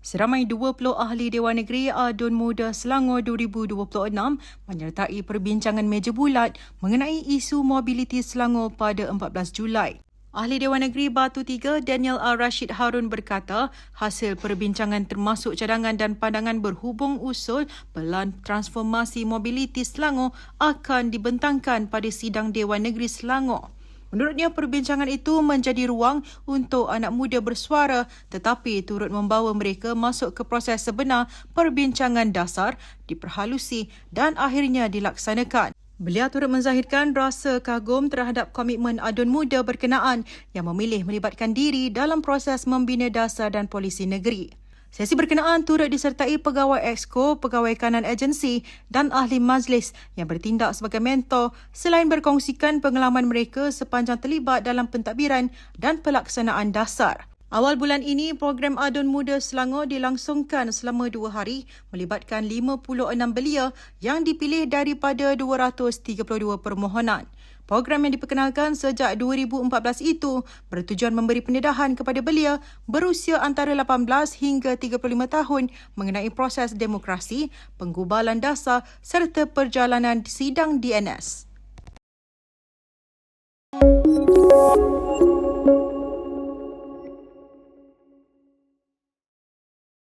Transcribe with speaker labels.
Speaker 1: Seramai 20 ahli Dewan Negeri Adun Muda Selangor 2026 menyertai perbincangan meja bulat mengenai isu mobiliti Selangor pada 14 Julai. Ahli Dewan Negeri Batu 3 Daniel R. Rashid Harun berkata, hasil perbincangan termasuk cadangan dan pandangan berhubung usul pelan transformasi mobiliti Selangor akan dibentangkan pada sidang Dewan Negeri Selangor. Menurutnya, perbincangan itu menjadi ruang untuk anak muda bersuara tetapi turut membawa mereka masuk ke proses sebenar perbincangan dasar, diperhalusi dan akhirnya dilaksanakan. Beliau turut menzahirkan rasa kagum terhadap komitmen Adun Muda berkenaan yang memilih melibatkan diri dalam proses membina dasar dan polisi negeri. Sesi berkenaan turut disertai pegawai Exco, pegawai kanan agensi dan ahli majlis yang bertindak sebagai mentor selain berkongsikan pengalaman mereka sepanjang terlibat dalam pentadbiran dan pelaksanaan dasar. Awal bulan ini, program Adun Muda Selangor dilangsungkan selama 2 hari melibatkan 56 belia yang dipilih daripada 232 permohonan. Program yang diperkenalkan sejak 2014 itu bertujuan memberi pendedahan kepada belia berusia antara 18 hingga 35 tahun mengenai proses demokrasi, penggubalan dasar serta perjalanan sidang DNS.